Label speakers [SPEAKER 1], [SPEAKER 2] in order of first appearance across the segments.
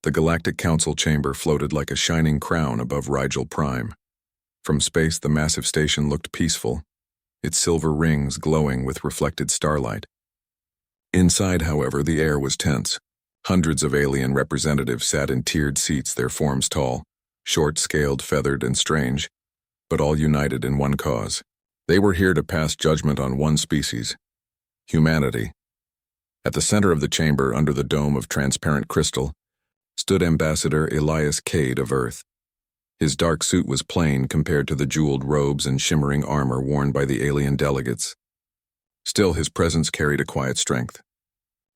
[SPEAKER 1] The Galactic Council chamber floated like a shining crown above Rigel Prime. From space, the massive station looked peaceful, its silver rings glowing with reflected starlight. Inside, however, the air was tense. Hundreds of alien representatives sat in tiered seats, their forms tall, short-scaled, feathered, and strange, but all united in one cause. They were here to pass judgment on one species: humanity. At the center of the chamber, under the dome of transparent crystal, stood Ambassador Elias Cade of Earth. His dark suit was plain compared to the jeweled robes and shimmering armor worn by the alien delegates. Still, his presence carried a quiet strength.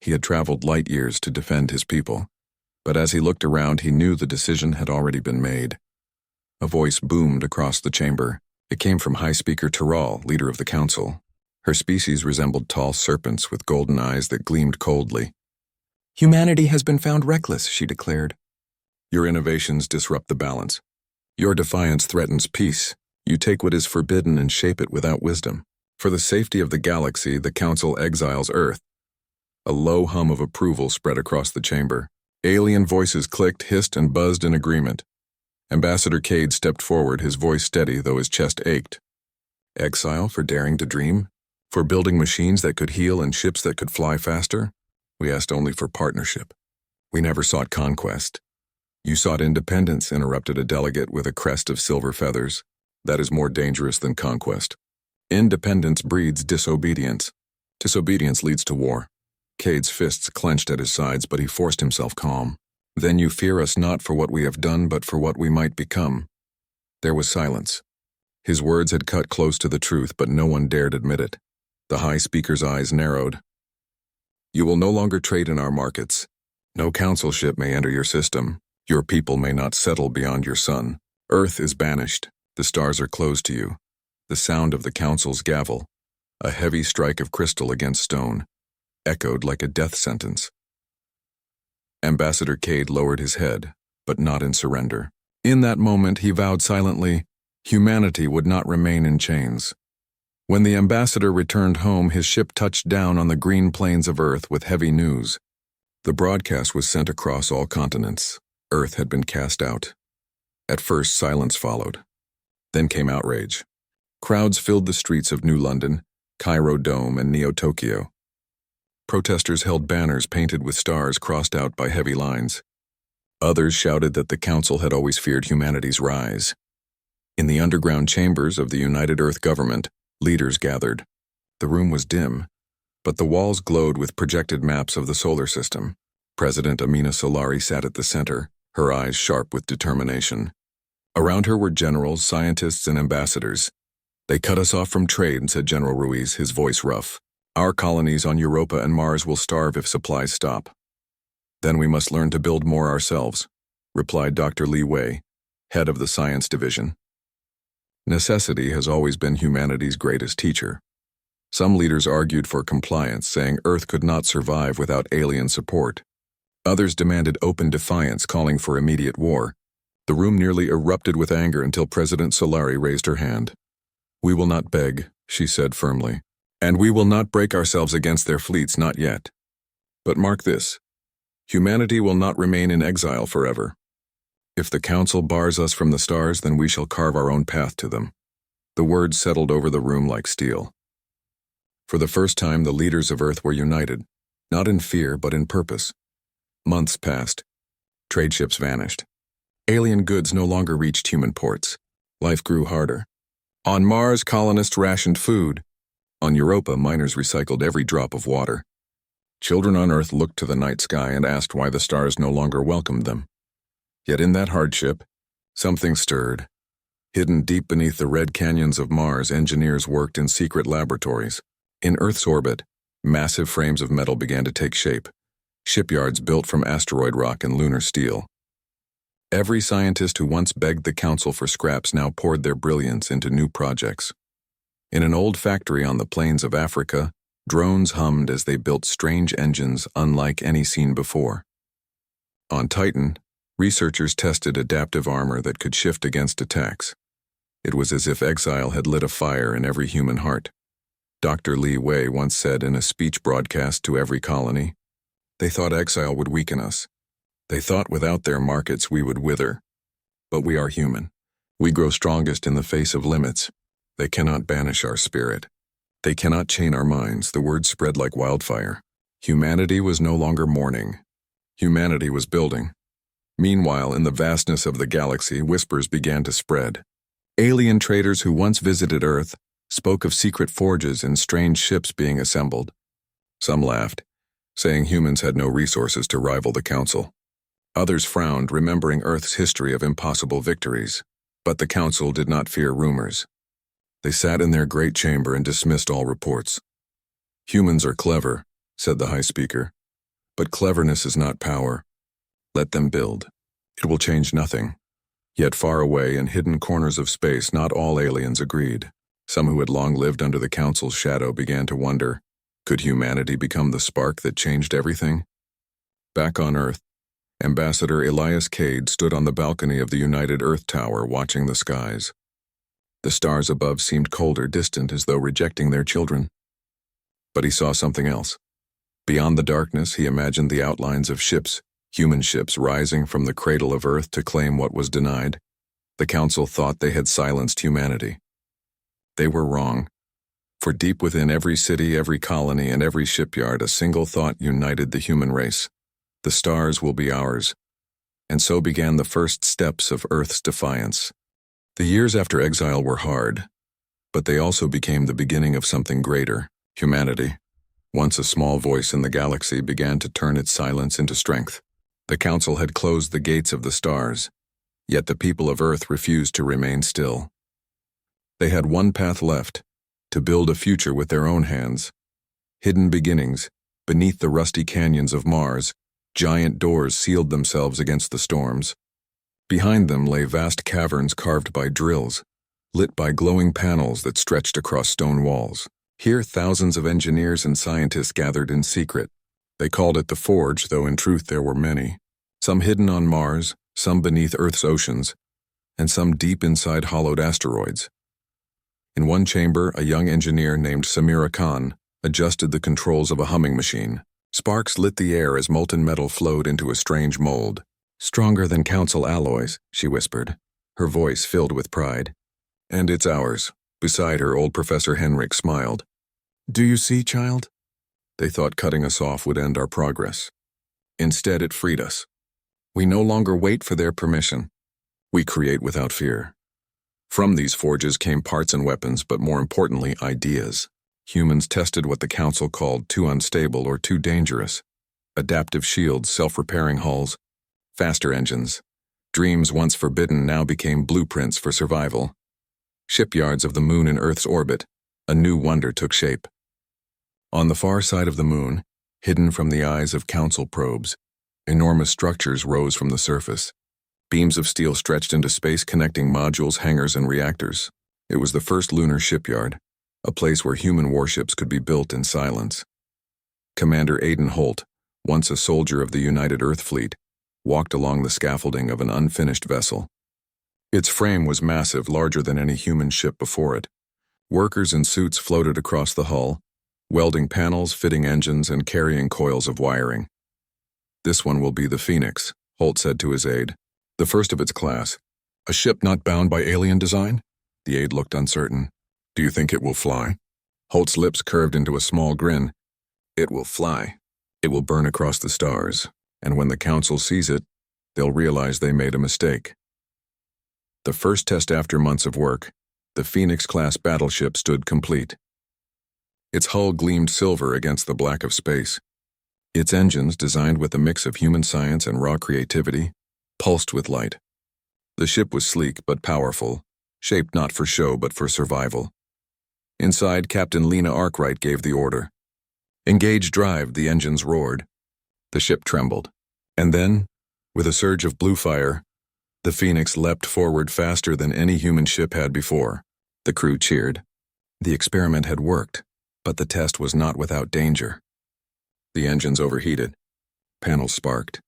[SPEAKER 1] He had traveled light years to defend his people, but as he looked around, he knew the decision had already been made. A voice boomed across the chamber. It came from High Speaker Taral, leader of the council. Her species resembled tall serpents with golden eyes that gleamed coldly. "Humanity has been found reckless," she declared. "Your innovations disrupt the balance. Your defiance threatens peace. You take what is forbidden and shape it without wisdom. For the safety of the galaxy, the Council exiles Earth." A low hum of approval spread across the chamber. Alien voices clicked, hissed, and buzzed in agreement. Ambassador Cade stepped forward, his voice steady though his chest ached. "Exile for daring to dream? For building machines that could heal and ships that could fly faster? We asked only for partnership. We never sought conquest." "You sought independence," interrupted a delegate with a crest of silver feathers. "That is more dangerous than conquest. Independence breeds disobedience. Disobedience leads to war." Cade's fists clenched at his sides, but he forced himself calm. "Then you fear us not for what we have done, but for what we might become." There was silence. His words had cut close to the truth, but no one dared admit it. The High Speaker's eyes narrowed. "You will no longer trade in our markets. No council ship may enter your system. Your people may not settle beyond your sun. Earth is banished. The stars are closed to you." The sound of the council's gavel, a heavy strike of crystal against stone, echoed like a death sentence. Ambassador Cade lowered his head, but not in surrender. In that moment, he vowed silently, humanity would not remain in chains. When the ambassador returned home, his ship touched down on the green plains of Earth with heavy news. The broadcast was sent across all continents. Earth had been cast out. At first, silence followed. Then came outrage. Crowds filled the streets of New London, Cairo Dome, and Neo-Tokyo. Protesters held banners painted with stars crossed out by heavy lines. Others shouted that the Council had always feared humanity's rise. In the underground chambers of the United Earth government, leaders gathered. The room was dim, but the walls glowed with projected maps of the solar system. President Amina Solari sat at the center, her eyes sharp with determination. Around her were generals, scientists, and ambassadors. "They cut us off from trade," said General Ruiz, his voice rough. "Our colonies on Europa and Mars will starve if supplies stop." "Then we must learn to build more ourselves," replied Dr. Li Wei, head of the science division. Necessity has always been humanity's greatest teacher. Some leaders argued for compliance, saying Earth could not survive without alien support. Others demanded open defiance, calling for immediate war. The room nearly erupted with anger until President Solari raised her hand. "We will not beg," she said firmly. "And we will not break ourselves against their fleets, not yet. But mark this, humanity will not remain in exile forever. If the Council bars us from the stars, then we shall carve our own path to them." The words settled over the room like steel. For the first time, the leaders of Earth were united, not in fear, but in purpose. Months passed. Trade ships vanished. Alien goods no longer reached human ports. Life grew harder. On Mars, colonists rationed food. On Europa, miners recycled every drop of water. Children on Earth looked to the night sky and asked why the stars no longer welcomed them. Yet in that hardship, something stirred. Hidden deep beneath the red canyons of Mars, engineers worked in secret laboratories. In Earth's orbit, massive frames of metal began to take shape, shipyards built from asteroid rock and lunar steel. Every scientist who once begged the Council for scraps now poured their brilliance into new projects. In an old factory on the plains of Africa, drones hummed as they built strange engines unlike any seen before. On Titan, researchers tested adaptive armor that could shift against attacks. It was as if exile had lit a fire in every human heart. Dr. Li Wei once said in a speech broadcast to every colony, "They thought exile would weaken us. They thought without their markets we would wither. But we are human. We grow strongest in the face of limits. They cannot banish our spirit. They cannot chain our minds. The word spread like wildfire. Humanity was no longer mourning. Humanity was building. Meanwhile, in the vastness of the galaxy, whispers began to spread. Alien traders who once visited Earth spoke of secret forges and strange ships being assembled. Some laughed, saying humans had no resources to rival the Council. Others frowned, remembering Earth's history of impossible victories. But the Council did not fear rumors. They sat in their great chamber and dismissed all reports. "Humans are clever," said the High Speaker, "but cleverness is not power. Let them build. It will change nothing." Yet far away in hidden corners of space, not all aliens agreed. Some who had long lived under the Council's shadow began to wonder, could humanity become the spark that changed everything? Back on Earth, Ambassador Elias Cade stood on the balcony of the United Earth Tower watching the skies. The stars above seemed colder, distant, as though rejecting their children. But he saw something else. Beyond the darkness, he imagined the outlines of ships, human ships rising from the cradle of Earth to claim what was denied. The Council thought they had silenced humanity. They were wrong. For deep within every city, every colony, and every shipyard, a single thought united the human race. The stars will be ours. And so began the first steps of Earth's defiance. The years after exile were hard, but they also became the beginning of something greater, humanity. Once a small voice in the galaxy began to turn its silence into strength. The Council had closed the gates of the stars, yet the people of Earth refused to remain still. They had one path left, to build a future with their own hands. Hidden beginnings, beneath the rusty canyons of Mars, giant doors sealed themselves against the storms. Behind them lay vast caverns carved by drills, lit by glowing panels that stretched across stone walls. Here thousands of engineers and scientists gathered in secret. They called it the Forge, though in truth there were many. Some hidden on Mars, some beneath Earth's oceans, and some deep inside hollowed asteroids. In one chamber, a young engineer named Samira Khan adjusted the controls of a humming machine. Sparks lit the air as molten metal flowed into a strange mold. "Stronger than Council alloys," she whispered, her voice filled with pride. "And it's ours." Beside her, old Professor Henrik smiled. "Do you see, child? They thought cutting us off would end our progress. Instead, it freed us. We no longer wait for their permission. We create without fear." From these forges came parts and weapons, but more importantly, ideas. Humans tested what the Council called too unstable or too dangerous. Adaptive shields, self-repairing hulls, faster engines. Dreams once forbidden now became blueprints for survival. Shipyards of the moon in Earth's orbit, a new wonder took shape. On the far side of the moon, hidden from the eyes of Council probes, enormous structures rose from the surface. Beams of steel stretched into space, connecting modules, hangars, and reactors. It was the first lunar shipyard, a place where human warships could be built in silence. Commander Aiden Holt, once a soldier of the United Earth Fleet, walked along the scaffolding of an unfinished vessel. Its frame was massive, larger than any human ship before it. Workers in suits floated across the hull, welding panels, fitting engines, and carrying coils of wiring. "This one will be the Phoenix," Holt said to his aide. "The first of its class. A ship not bound by alien design?" The aide looked uncertain. "Do you think it will fly?" Holt's lips curved into a small grin. "It will fly. It will burn across the stars, and when the Council sees it, they'll realize they made a mistake." The first test after months of work, the Phoenix-class battleship stood complete. Its hull gleamed silver against the black of space. Its engines, designed with a mix of human science and raw creativity, pulsed with light. The ship was sleek but powerful, shaped not for show but for survival. Inside, Captain Lena Arkwright gave the order. "Engage drive," the engines roared. The ship trembled. And then, with a surge of blue fire, the Phoenix leapt forward faster than any human ship had before. The crew cheered. The experiment had worked, but the test was not without danger. The engines overheated. Panels sparked.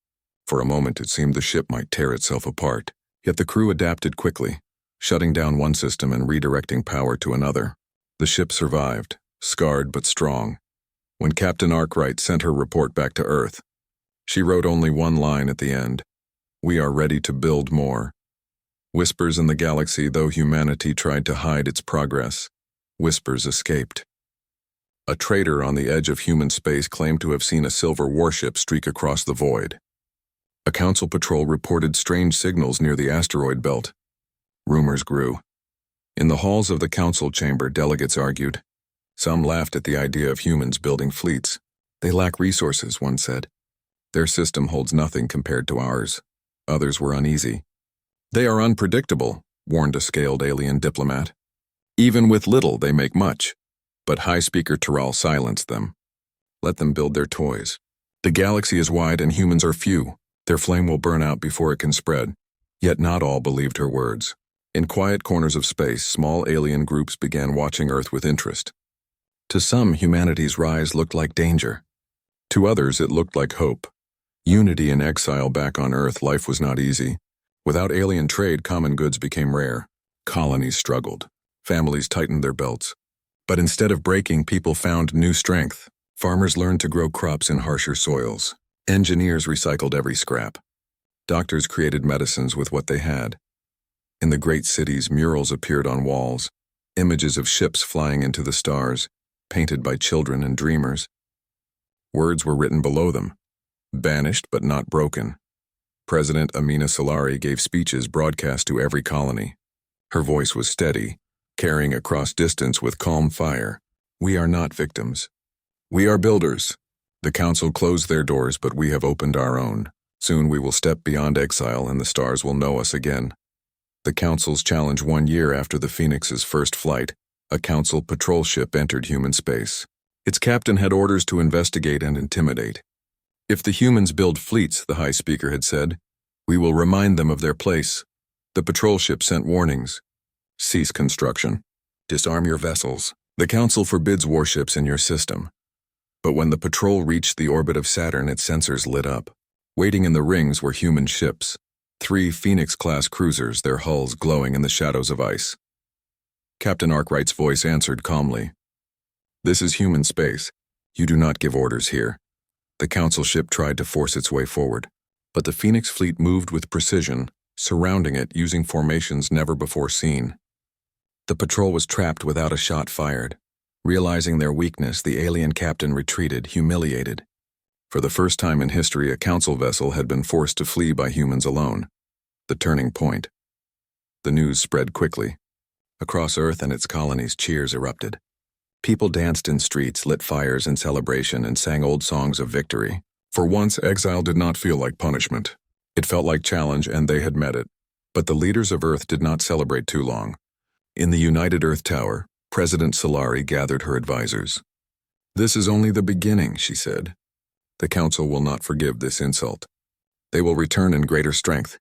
[SPEAKER 1] For a moment it seemed the ship might tear itself apart, yet the crew adapted quickly, shutting down one system and redirecting power to another. The ship survived, scarred but strong. When Captain Arkwright sent her report back to Earth, She wrote only one line at the end. "We are ready to build more." Whispers in the galaxy, though humanity tried to hide its progress. Whispers escaped. A trader on the edge of human space claimed to have seen a silver warship streak across the void. A council patrol reported strange signals near the asteroid belt. Rumors grew. In the halls of the council chamber, delegates argued. Some laughed at the idea of humans building fleets. "They lack resources," one said. "Their system holds nothing compared to ours." Others were uneasy. "They are unpredictable," warned a scaled alien diplomat. "Even with little, they make much." But High Speaker Terral silenced them. "Let them build their toys. The galaxy is wide and humans are few. Their flame will burn out before it can spread." Yet not all believed her words. In quiet corners of space, small alien groups began watching Earth with interest. To some, humanity's rise looked like danger. To others, it looked like hope. Unity in exile back on Earth, life was not easy. Without alien trade, common goods became rare. Colonies struggled. Families tightened their belts. But instead of breaking, people found new strength. Farmers learned to grow crops in harsher soils. Engineers recycled every scrap. Doctors created medicines with what they had. In the great cities, murals appeared on walls, images of ships flying into the stars, painted by children and dreamers. Words were written below them, banished but not broken. President Amina Solari gave speeches broadcast to every colony. Her voice was steady, carrying across distance with calm fire. "We are not victims. We are builders. The council closed their doors, but we have opened our own. Soon we will step beyond exile and the stars will know us again." The council's challenge 1 year after the Phoenix's first flight, a council patrol ship entered human space. Its captain had orders to investigate and intimidate. "If the humans build fleets," the High Speaker had said, "we will remind them of their place." The patrol ship sent warnings. "Cease construction. Disarm your vessels. The Council forbids warships in your system." But when the patrol reached the orbit of Saturn, its sensors lit up. Waiting in the rings were human ships. 3 Phoenix-class cruisers, their hulls glowing in the shadows of ice. Captain Arkwright's voice answered calmly. "This is human space. You do not give orders here." The Council ship tried to force its way forward, but the Phoenix fleet moved with precision, surrounding it using formations never before seen. The patrol was trapped without a shot fired. Realizing their weakness, the alien captain retreated, humiliated. For the first time in history, a council vessel had been forced to flee by humans alone. The turning point. The news spread quickly. Across Earth and its colonies, cheers erupted. People danced in streets, lit fires in celebration, and sang old songs of victory. For once, exile did not feel like punishment. It felt like challenge, and they had met it. But the leaders of Earth did not celebrate too long. In the United Earth Tower, President Solari gathered her advisors. "This is only the beginning," she said. "The Council will not forgive this insult. They will return in greater strength.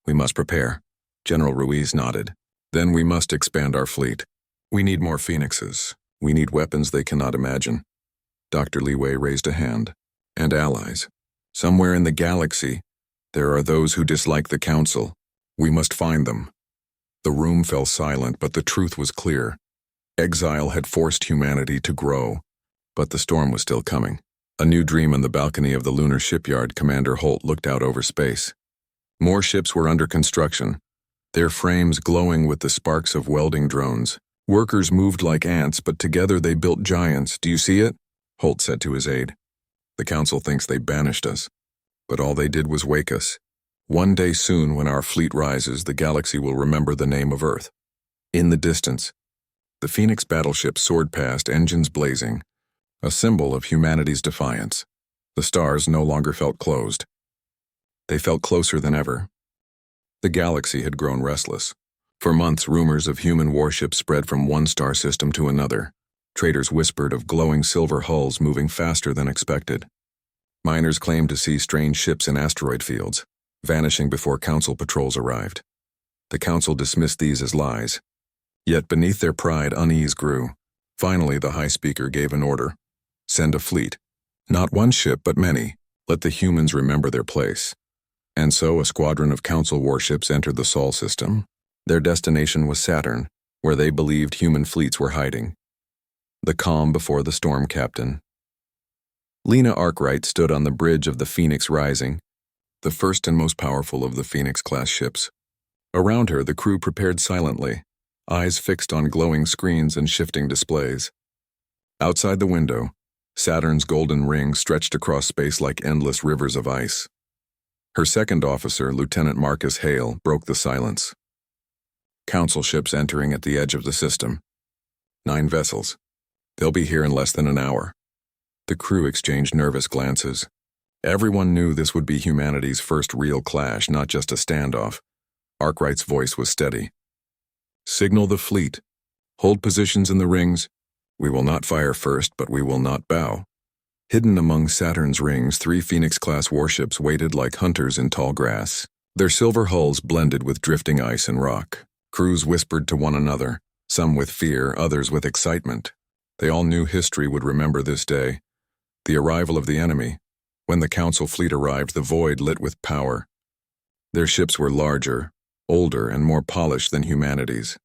[SPEAKER 1] We must prepare." General Ruiz nodded. "Then we must expand our fleet. We need more Phoenixes. We need weapons they cannot imagine." Dr. Leeway raised a hand. "And allies. Somewhere in the galaxy, there are those who dislike the Council. We must find them." The room fell silent, but the truth was clear. Exile had forced humanity to grow, but the storm was still coming. A new dream on the balcony of the lunar shipyard, Commander Holt looked out over space. More ships were under construction, their frames glowing with the sparks of welding drones. Workers moved like ants, but together they built giants. "Do you see it?" Holt said to his aide. "The Council thinks they banished us, but all they did was wake us. One day soon, when our fleet rises, the galaxy will remember the name of Earth." In the distance, the Phoenix battleship soared past, engines blazing, a symbol of humanity's defiance. The stars no longer felt closed. They felt closer than ever. The galaxy had grown restless. For months, rumors of human warships spread from one star system to another. Traders whispered of glowing silver hulls moving faster than expected. Miners claimed to see strange ships in asteroid fields, vanishing before Council patrols arrived. The Council dismissed these as lies. Yet beneath their pride, unease grew. Finally, the High Speaker gave an order. "Send a fleet. Not one ship, but many. Let the humans remember their place." And so a squadron of Council warships entered the Sol system. Their destination was Saturn, where they believed human fleets were hiding. The calm before the storm, Captain. Lena Arkwright stood on the bridge of the Phoenix Rising, the first and most powerful of the Phoenix-class ships. Around her, the crew prepared silently, eyes fixed on glowing screens and shifting displays. Outside the window, Saturn's golden ring stretched across space like endless rivers of ice. Her second officer, Lieutenant Marcus Hale, broke the silence. Council ships entering at the edge of the system. 9 vessels. They'll be here in less than an hour. The crew exchanged nervous glances. Everyone knew this would be humanity's first real clash, not just a standoff. Arkwright's voice was steady. Signal the fleet. Hold positions in the rings. We will not fire first, but we will not bow. Hidden among Saturn's rings, 3 Phoenix-class warships waited like hunters in tall grass. Their silver hulls blended with drifting ice and rock. Crews whispered to one another, some with fear, others with excitement. They all knew history would remember this day. The arrival of the enemy. When the Council fleet arrived, the void lit with power. Their ships were larger, older, and more polished than humanity's.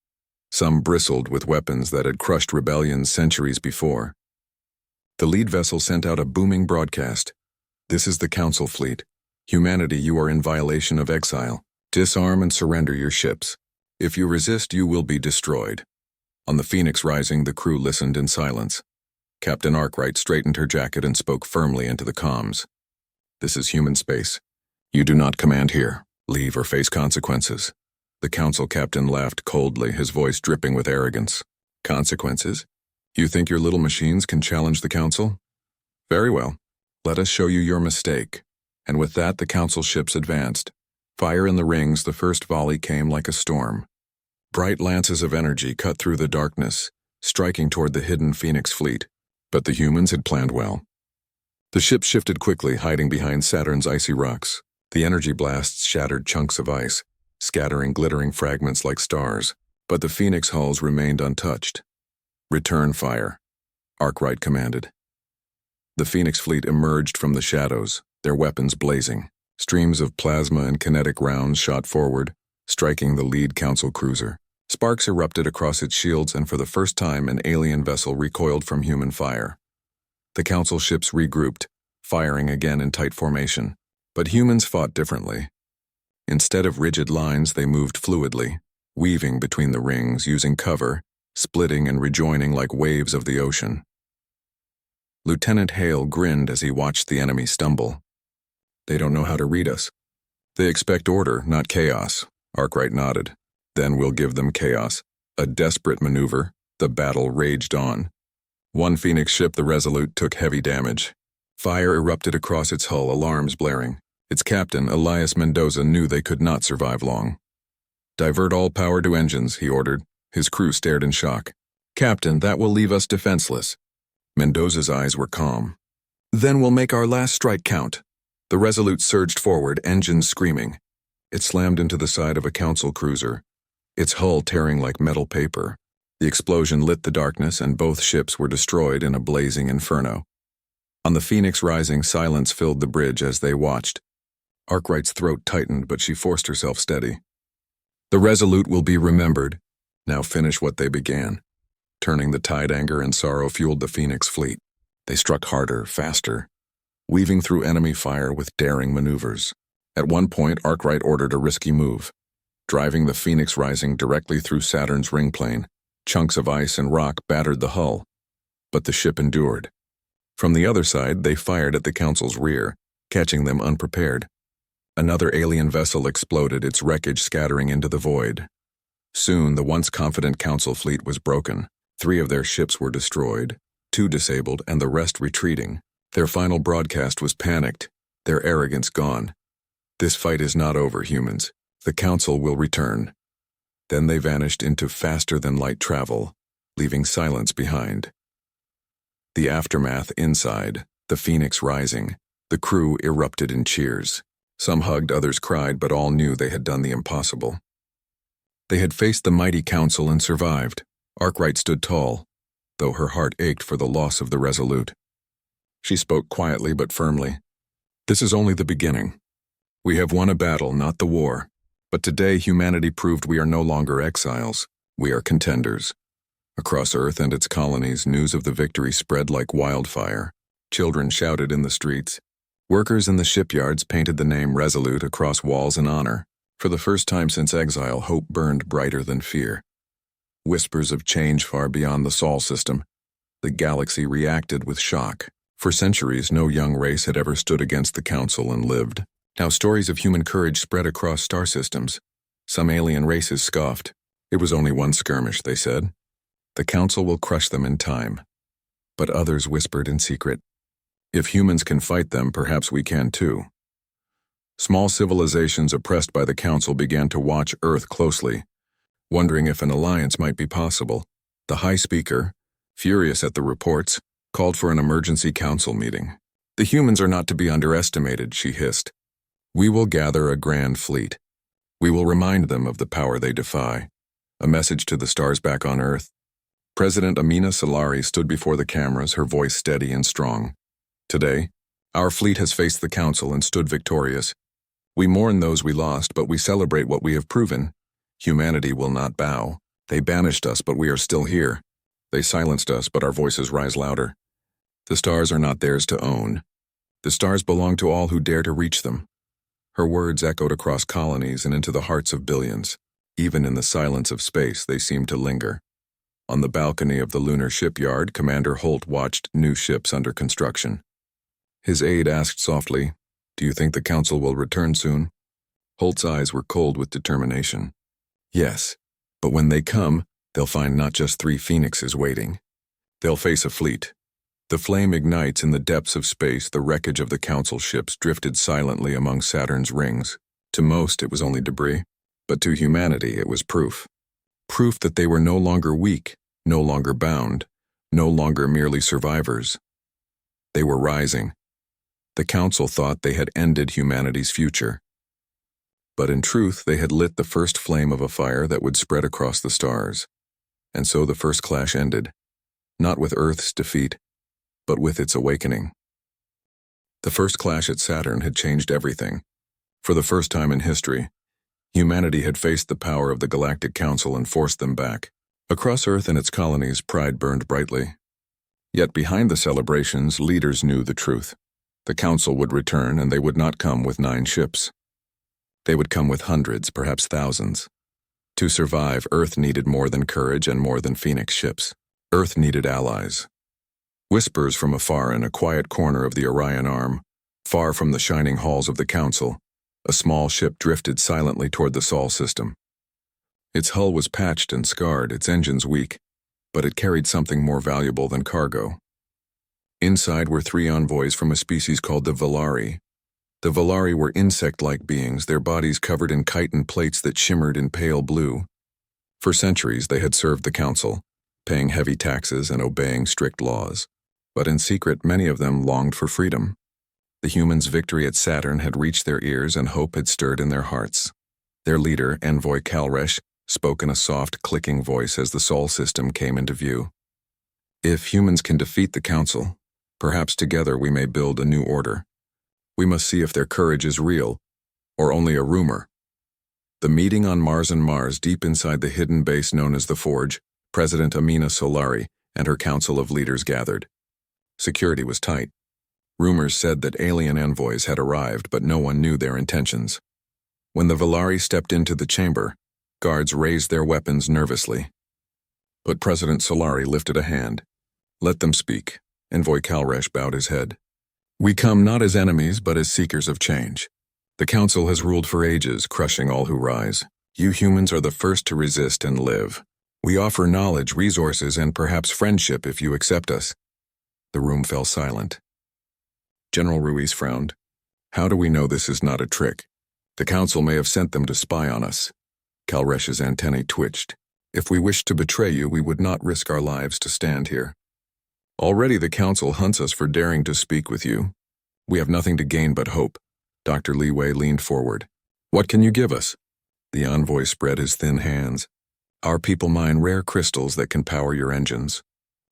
[SPEAKER 1] Some bristled with weapons that had crushed rebellions centuries before. The lead vessel sent out a booming broadcast. This is the Council fleet. Humanity, you are in violation of exile. Disarm and surrender your ships. If you resist, you will be destroyed. On the Phoenix Rising, the crew listened in silence. Captain Arkwright straightened her jacket and spoke firmly into the comms. This is human space. You do not command here. Leave or face consequences. The Council captain laughed coldly, his voice dripping with arrogance. Consequences? You think your little machines can challenge the Council? Very well. Let us show you your mistake. And with that, the Council ships advanced. Fire in the rings, the first volley came like a storm. Bright lances of energy cut through the darkness, striking toward the hidden Phoenix fleet. But the humans had planned well. The ships shifted quickly, hiding behind Saturn's icy rocks. The energy blasts shattered chunks of ice, scattering glittering fragments like stars. But the Phoenix hulls remained untouched. Return fire, Arkwright commanded. The Phoenix fleet emerged from the shadows, their weapons blazing. Streams of plasma and kinetic rounds shot forward, striking the lead Council cruiser. Sparks erupted across its shields, and for the first time an alien vessel recoiled from human fire. The Council ships regrouped, firing again in tight formation. But humans fought differently. Instead of rigid lines, they moved fluidly, weaving between the rings, using cover, splitting and rejoining like waves of the ocean. Lieutenant Hale grinned as he watched the enemy stumble. They don't know how to read us. They expect order, not chaos, Arkwright nodded. Then we'll give them chaos. A desperate maneuver, the battle raged on. One Phoenix ship, the Resolute, took heavy damage. Fire erupted across its hull, alarms blaring. Its captain, Elias Mendoza, knew they could not survive long. Divert all power to engines, he ordered. His crew stared in shock. Captain, that will leave us defenseless. Mendoza's eyes were calm. Then we'll make our last strike count. The Resolute surged forward, engines screaming. It slammed into the side of a Council cruiser, its hull tearing like metal paper. The explosion lit the darkness, and both ships were destroyed in a blazing inferno. On the Phoenix Rising, silence filled the bridge as they watched. Arkwright's throat tightened, but she forced herself steady. The Resolute will be remembered. Now finish what they began. Turning the tide, anger and sorrow fueled the Phoenix fleet. They struck harder, faster, weaving through enemy fire with daring maneuvers. At one point, Arkwright ordered a risky move, driving the Phoenix Rising directly through Saturn's ring plane. Chunks of ice and rock battered the hull, but the ship endured. From the other side, they fired at the Council's rear, catching them unprepared. Another alien vessel exploded, its wreckage scattering into the void. Soon, the once confident Council fleet was broken. 3 of their ships were destroyed, 2 disabled, and the rest retreating. Their final broadcast was panicked, their arrogance gone. This fight is not over, humans. The Council will return. Then they vanished into faster-than-light travel, leaving silence behind. The aftermath inside, the Phoenix Rising, the crew erupted in cheers. Some hugged, others cried, but all knew they had done the impossible. They had faced the mighty Council and survived. Arkwright stood tall, though her heart ached for the loss of the Resolute. She spoke quietly but firmly. This is only the beginning. We have won a battle, not the war. But today humanity proved we are no longer exiles. We are contenders. Across Earth and its colonies, news of the victory spread like wildfire. Children shouted in the streets. Workers in the shipyards painted the name Resolute across walls in honor. For the first time since exile, hope burned brighter than fear. Whispers of change far beyond the Sol system. The galaxy reacted with shock. For centuries, no young race had ever stood against the Council and lived. Now stories of human courage spread across star systems. Some alien races scoffed. It was only one skirmish, they said. The Council will crush them in time. But others whispered in secret. If humans can fight them, perhaps we can too. Small civilizations oppressed by the Council began to watch Earth closely, wondering if an alliance might be possible. The High Speaker, furious at the reports, called for an emergency council meeting. The humans are not to be underestimated, she hissed. We will gather a grand fleet. We will remind them of the power they defy. A message to the stars back on Earth. President Amina Solari stood before the cameras, her voice steady and strong. Today, our fleet has faced the Council and stood victorious. We mourn those we lost, but we celebrate what we have proven. Humanity will not bow. They banished us, but we are still here. They silenced us, but our voices rise louder. The stars are not theirs to own. The stars belong to all who dare to reach them. Her words echoed across colonies and into the hearts of billions. Even in the silence of space, they seemed to linger. On the balcony of the lunar shipyard, Commander Holt watched new ships under construction. His aide asked softly, "Do you think the Council will return soon?" Holt's eyes were cold with determination. Yes, but when they come, they'll find not just 3 phoenixes waiting. They'll face a fleet. The flame ignites in the depths of space. The wreckage of the Council ships drifted silently among Saturn's rings. To most, it was only debris, but to humanity, it was proof. Proof that they were no longer weak, no longer bound, no longer merely survivors. They were rising. The Council thought they had ended humanity's future. But in truth, they had lit the first flame of a fire that would spread across the stars. And so the first clash ended, not with Earth's defeat, but with its awakening. The first clash at Saturn had changed everything. For the first time in history, humanity had faced the power of the Galactic Council and forced them back. Across Earth and its colonies, pride burned brightly. Yet behind the celebrations, leaders knew the truth. The Council would return, and they would not come with 9 ships. They would come with hundreds, perhaps thousands. To survive, Earth needed more than courage and more than Phoenix ships. Earth needed allies. Whispers from afar in a quiet corner of the Orion Arm, far from the shining halls of the Council, a small ship drifted silently toward the Sol system. Its hull was patched and scarred, its engines weak, but it carried something more valuable than cargo. Inside were 3 envoys from a species called the Velari. The Velari were insect-like beings, their bodies covered in chitin plates that shimmered in pale blue. For centuries they had served the Council, paying heavy taxes and obeying strict laws. But in secret, many of them longed for freedom. The humans' victory at Saturn had reached their ears and hope had stirred in their hearts. Their leader, Envoy Kalresh, spoke in a soft, clicking voice as the Sol system came into view. If humans can defeat the Council, perhaps together we may build a new order. We must see if their courage is real, or only a rumor. The meeting on Mars, deep inside the hidden base known as the Forge, President Amina Solari and her council of leaders gathered. Security was tight. Rumors said that alien envoys had arrived, but no one knew their intentions. When the Velari stepped into the chamber, guards raised their weapons nervously. But President Solari lifted a hand. "Let them speak." Envoy Kalresh bowed his head. "We come not as enemies, but as seekers of change. The Council has ruled for ages, crushing all who rise. You humans are the first to resist and live. We offer knowledge, resources, and perhaps friendship if you accept us." The room fell silent. General Ruiz frowned. "How do we know this is not a trick? The Council may have sent them to spy on us." Kalresh's antennae twitched. "If we wished to betray you, we would not risk our lives to stand here. Already the Council hunts us for daring to speak with you. We have nothing to gain but hope." Dr. Li Wei leaned forward. "What can you give us?" The envoy spread his thin hands. "Our people mine rare crystals that can power your engines.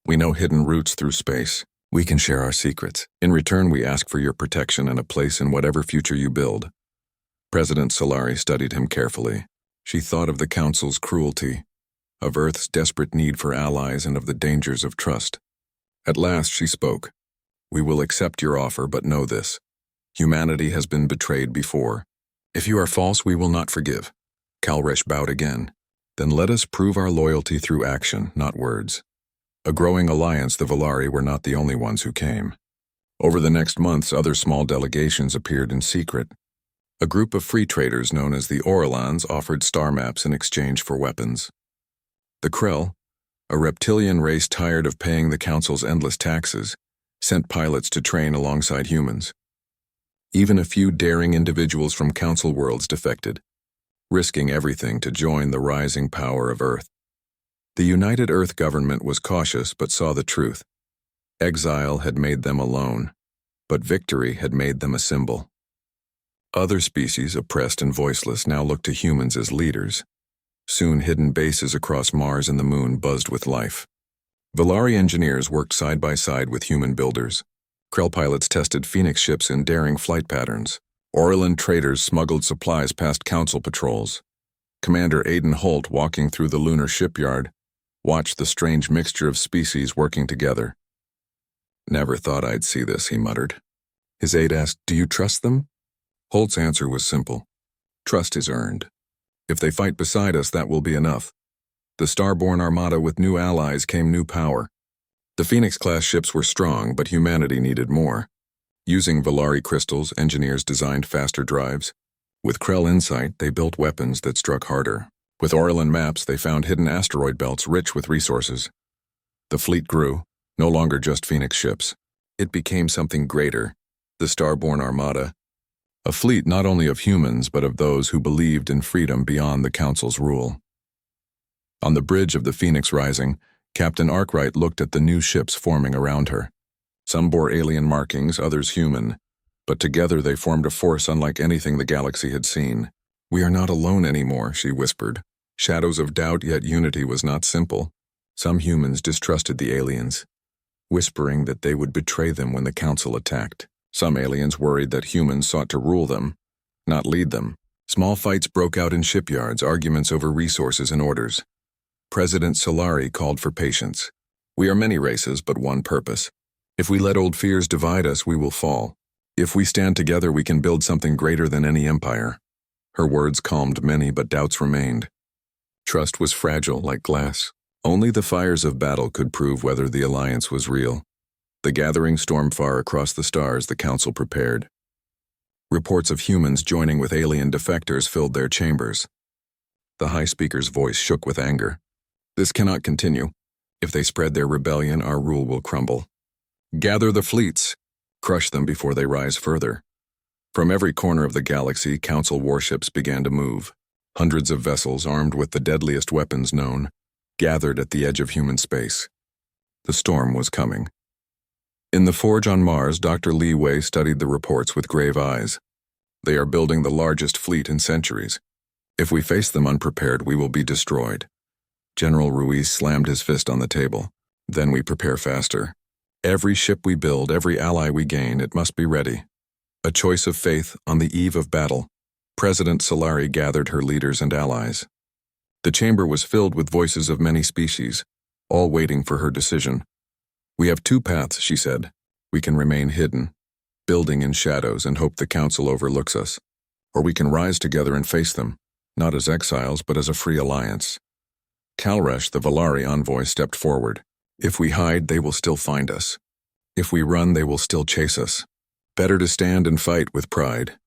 [SPEAKER 1] We know hidden routes through space. We can share our secrets. In return, we ask for your protection and a place in whatever future you build." President Solari studied him carefully. She thought of the Council's cruelty, of Earth's desperate need for allies, and of the dangers of trust. At last she spoke. We will accept your offer, but know this. Humanity has been betrayed before. If you are false, we will not forgive. Kalresh bowed again. Then let us prove our loyalty through action, not words. A growing alliance, the Valari were not the only ones who came. Over the next months, other small delegations appeared in secret. A group of free traders known as the Orlans offered star maps in exchange for weapons. The Krell, a reptilian race tired of paying the Council's endless taxes, sent pilots to train alongside humans. Even a few daring individuals from Council worlds defected, risking everything to join the rising power of Earth. The United Earth government was cautious but saw the truth. Exile had made them alone, but victory had made them a symbol. Other species, oppressed and voiceless, now looked to humans as leaders. Soon hidden bases across Mars and the Moon buzzed with life. Valari engineers worked side by side with human builders. Krell pilots tested Phoenix ships in daring flight patterns. Orlan traders smuggled supplies past Council patrols. Commander Aiden Holt, walking through the lunar shipyard, watched the strange mixture of species working together. "Never thought I'd see this," he muttered. His aide asked, "Do you trust them?" Holt's answer was simple. "Trust is earned. If they fight beside us, that will be enough." The Starborn Armada with new allies came new power. The Phoenix-class ships were strong, but humanity needed more. Using Valari crystals, engineers designed faster drives. With Krell insight, they built weapons that struck harder. With Orlan maps, they found hidden asteroid belts rich with resources. The fleet grew, no longer just Phoenix ships. It became something greater, the Starborn Armada. A fleet not only of humans, but of those who believed in freedom beyond the Council's rule. On the bridge of the Phoenix Rising, Captain Arkwright looked at the new ships forming around her. Some bore alien markings, others human, but together they formed a force unlike anything the galaxy had seen. "We are not alone anymore," she whispered. Shadows of doubt, yet unity was not simple. Some humans distrusted the aliens, whispering that they would betray them when the Council attacked. Some aliens worried that humans sought to rule them, not lead them. Small fights broke out in shipyards, arguments over resources and orders. President Solari called for patience. "We are many races, but one purpose. If we let old fears divide us, we will fall. If we stand together, we can build something greater than any empire." Her words calmed many, but doubts remained. Trust was fragile like glass. Only the fires of battle could prove whether the alliance was real. The gathering storm far across the stars, the Council prepared. Reports of humans joining with alien defectors filled their chambers. The High Speaker's voice shook with anger. "This cannot continue. If they spread their rebellion, our rule will crumble. Gather the fleets. Crush them before they rise further." From every corner of the galaxy, Council warships began to move. Hundreds of vessels, armed with the deadliest weapons known, gathered at the edge of human space. The storm was coming. In the forge on Mars, Dr. Li Wei studied the reports with grave eyes. "They are building the largest fleet in centuries. If we face them unprepared, we will be destroyed." General Ruiz slammed his fist on the table. "Then we prepare faster. Every ship we build, every ally we gain, it must be ready." A choice of faith on the eve of battle. President Solari gathered her leaders and allies. The chamber was filled with voices of many species, all waiting for her decision. "We have two paths," she said. "We can remain hidden, building in shadows and hope the Council overlooks us. Or we can rise together and face them, not as exiles but as a free alliance." Kalresh, the Valari envoy, stepped forward. "If we hide, they will still find us. If we run, they will still chase us. Better to stand and fight with pride."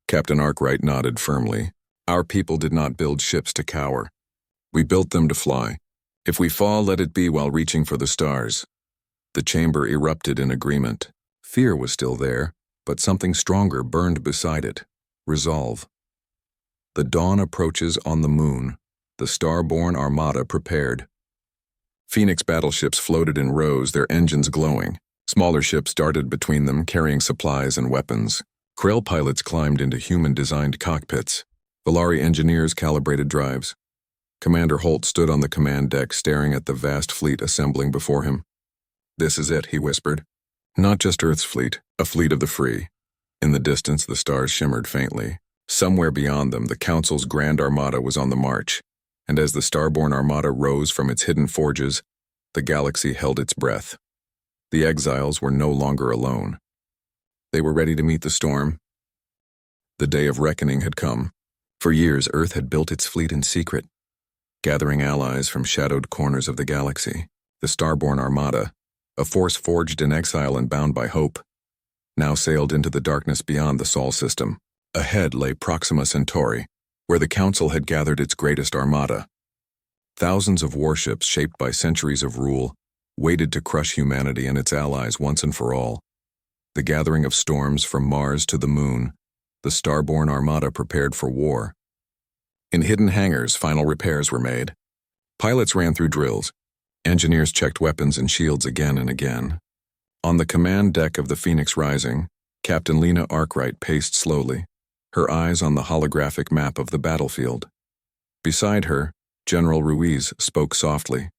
[SPEAKER 1] Captain Arkwright nodded firmly. "Our people did not build ships to cower. We built them to fly. If we fall, let it be while reaching for the stars." The chamber erupted in agreement. Fear was still there, but something stronger burned beside it. Resolve. The dawn approaches on the Moon. The Starborn Armada prepared. Phoenix battleships floated in rows, their engines glowing. Smaller ships darted between them, carrying supplies and weapons. Krell pilots climbed into human-designed cockpits. Valari engineers calibrated drives. Commander Holt stood on the command deck, staring at the vast fleet assembling before him. "This is it," he whispered. "Not just Earth's fleet, a fleet of the free." In the distance, the stars shimmered faintly. Somewhere beyond them, the Council's Grand Armada was on the march, and as the Starborn Armada rose from its hidden forges, the galaxy held its breath. The exiles were no longer alone. They were ready to meet the storm. The day of reckoning had come. For years, Earth had built its fleet in secret, gathering allies from shadowed corners of the galaxy. The Starborn Armada, a force forged in exile and bound by hope, now sailed into the darkness beyond the Sol system. Ahead lay Proxima Centauri, where the Council had gathered its greatest armada. Thousands of warships shaped by centuries of rule waited to crush humanity and its allies once and for all. The gathering of storms from Mars to the Moon, the Starborn Armada prepared for war. In hidden hangars, final repairs were made. Pilots ran through drills. Engineers checked weapons and shields again and again. On the command deck of the Phoenix Rising, Captain Lena Arkwright paced slowly, her eyes on the holographic map of the battlefield. Beside her, General Ruiz spoke softly.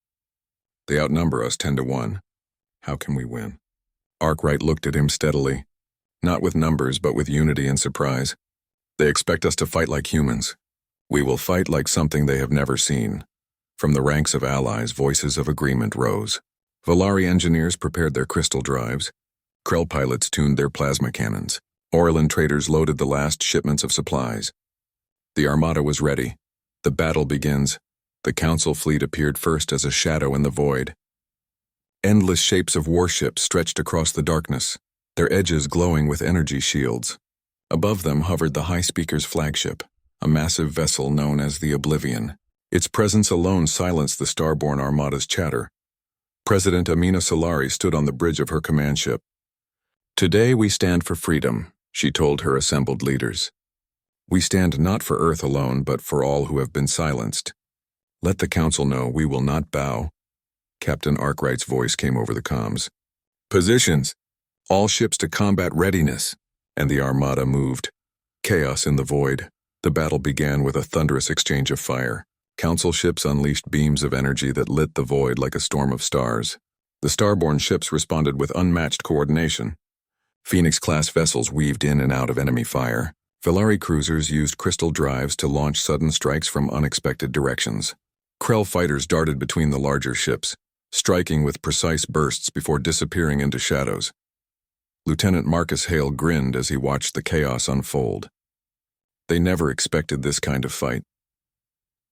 [SPEAKER 1] "They outnumber us 10-1. How can we win?" Arkwright looked at him steadily, not with numbers but with unity and surprise. "They expect us to fight like humans. We will fight like something they have never seen." From the ranks of allies, voices of agreement rose. Volari engineers prepared their crystal drives. Krell pilots tuned their plasma cannons. Orlan traders loaded the last shipments of supplies. The Armada was ready. The battle begins. The Council fleet appeared first as a shadow in the void. Endless shapes of warships stretched across the darkness, their edges glowing with energy shields. Above them hovered the High Speaker's flagship, a massive vessel known as the Oblivion. Its presence alone silenced the Starborn Armada's chatter. President Amina Solari stood on the bridge of her command ship. "Today we stand for freedom," she told her assembled leaders. "We stand not for Earth alone, but for all who have been silenced. Let the Council know we will not bow." Captain Arkwright's voice came over the comms. "Positions! All ships to combat readiness!" And the Armada moved. Chaos in the void. The battle began with a thunderous exchange of fire. Council ships unleashed beams of energy that lit the void like a storm of stars. The Starborn ships responded with unmatched coordination. Phoenix-class vessels weaved in and out of enemy fire. Volari cruisers used crystal drives to launch sudden strikes from unexpected directions. Krell fighters darted between the larger ships, striking with precise bursts before disappearing into shadows. Lieutenant Marcus Hale grinned as he watched the chaos unfold. They never expected this kind of fight.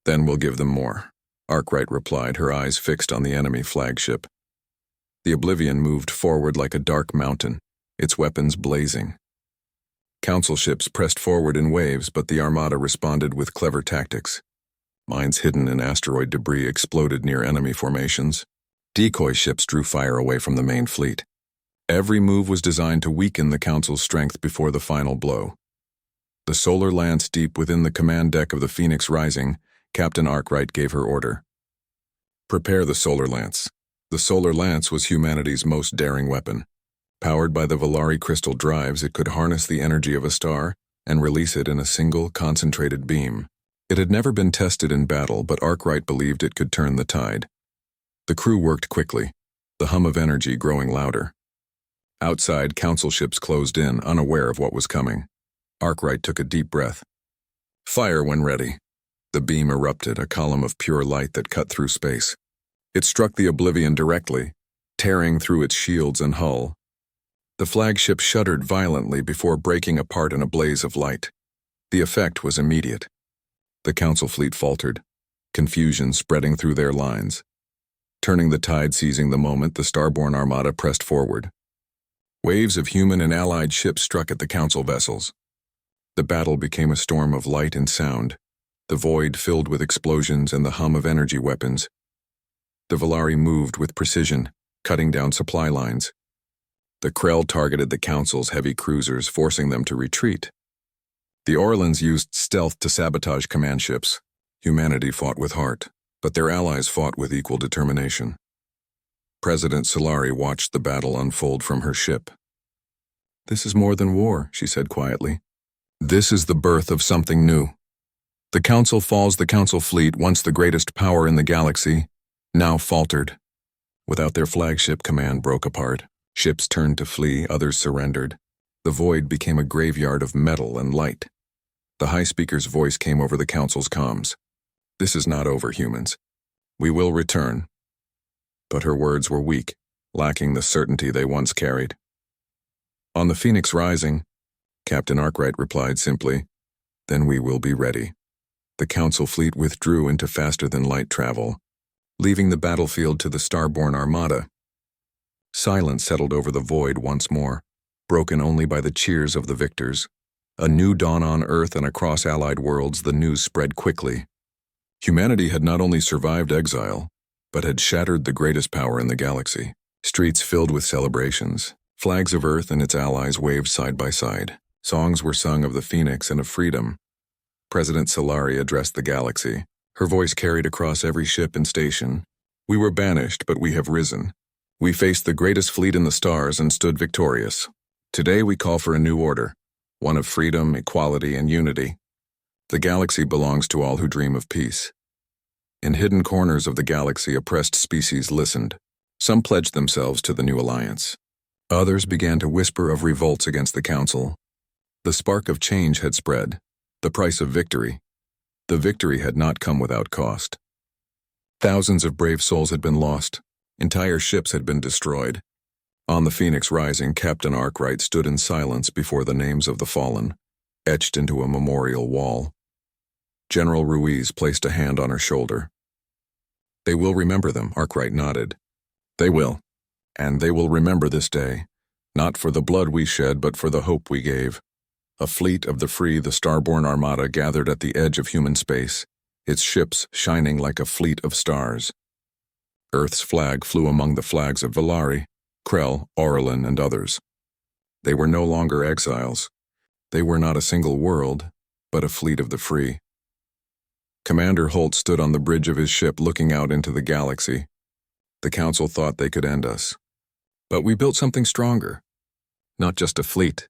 [SPEAKER 1] "Then we'll give them more," Arkwright replied, her eyes fixed on the enemy flagship. The Oblivion moved forward like a dark mountain, its weapons blazing. Council ships pressed forward in waves, but the Armada responded with clever tactics. Mines hidden in asteroid debris exploded near enemy formations. Decoy ships drew fire away from the main fleet. Every move was designed to weaken the Council's strength before the final blow. The solar lance deep within the command deck of the Phoenix Rising, Captain Arkwright gave her order. "Prepare the solar lance." The solar lance was humanity's most daring weapon. Powered by the Volari crystal drives, it could harness the energy of a star and release it in a single, concentrated beam. It had never been tested in battle, but Arkwright believed it could turn the tide. The crew worked quickly, the hum of energy growing louder. Outside, Council ships closed in, unaware of what was coming. Arkwright took a deep breath. "Fire when ready." The beam erupted, a column of pure light that cut through space. It struck the Oblivion directly, tearing through its shields and hull. The flagship shuddered violently before breaking apart in a blaze of light. The effect was immediate. The Council fleet faltered, confusion spreading through their lines. Turning the tide, seizing the moment, the Starborn Armada pressed forward. Waves of human and allied ships struck at the Council vessels. The battle became a storm of light and sound, the void filled with explosions and the hum of energy weapons. The Volari moved with precision, cutting down supply lines. The Krell targeted the Council's heavy cruisers, forcing them to retreat. The Orlans used stealth to sabotage command ships. Humanity fought with heart, but their allies fought with equal determination. President Solari watched the battle unfold from her ship. "This is more than war," she said quietly. "This is the birth of something new. The Council falls, the Council fleet, once the greatest power in the galaxy, now faltered. Without their flagship, command broke apart. Ships turned to flee, others surrendered. The void became a graveyard of metal and light. The High Speaker's voice came over the Council's comms. "This is not over, humans. We will return." But her words were weak. lacking the certainty they once carried. "On the Phoenix rising," Captain Arkwright replied simply, "then we will be ready." The Council fleet withdrew into faster-than-light travel, leaving the battlefield to the starborn armada. Silence settled over the void once more, broken only by the cheers of the victors. A new dawn on Earth and across allied worlds, the news spread quickly. Humanity had not only survived exile, but had shattered the greatest power in the galaxy. Streets filled with celebrations. Flags of Earth and its allies waved side by side. Songs were sung of the Phoenix and of freedom. President Solari addressed the galaxy. Her voice carried across every ship and station. "We were banished, but we have risen. We faced the greatest fleet in the stars and stood victorious. Today we call for a new order, one of freedom, equality, and unity. The galaxy belongs to all who dream of peace." In hidden corners of the galaxy, oppressed species listened. Some pledged themselves to the new alliance. Others began to whisper of revolts against the Council. The spark of change had spread. The price of victory. The victory had not come without cost. Thousands of brave souls had been lost. Entire ships had been destroyed. On the Phoenix rising, Captain Arkwright stood in silence before the names of the fallen, etched into a memorial wall. General Ruiz placed a hand on her shoulder. "They will remember them," Arkwright nodded. "They will. And they will remember this day, not for the blood we shed, but for the hope we gave." A fleet of the free, the starborn armada, gathered at the edge of human space, its ships shining like a fleet of stars. Earth's flag flew among the flags of Valari, Krell, Aurelin, and others. They were no longer exiles. They were not a single world, but a fleet of the free. Commander Holt stood on the bridge of his ship looking out into the galaxy. The Council thought they could end us. But we built something stronger. Not just a fleet,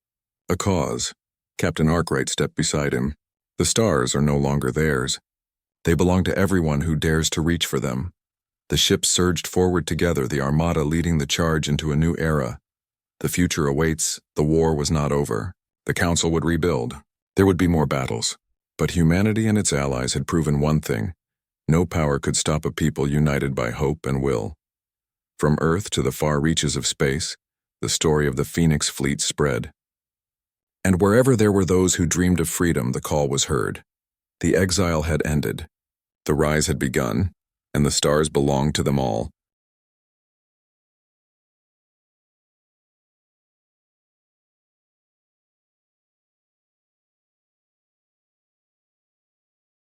[SPEAKER 1] a cause. Captain Arkwright stepped beside him. The stars are no longer theirs. They belong to everyone who dares to reach for them. The ships surged forward together, the armada leading the charge into a new era. The future awaits. The war was not over. The Council would rebuild. There would be more battles. But humanity and its allies had proven one thing. No power could stop a people united by hope and will. From Earth to the far reaches of space, the story of the Phoenix fleet spread. And wherever there were those who dreamed of freedom, the call was heard. The exile had ended. The rise had begun, and the stars belonged to them all.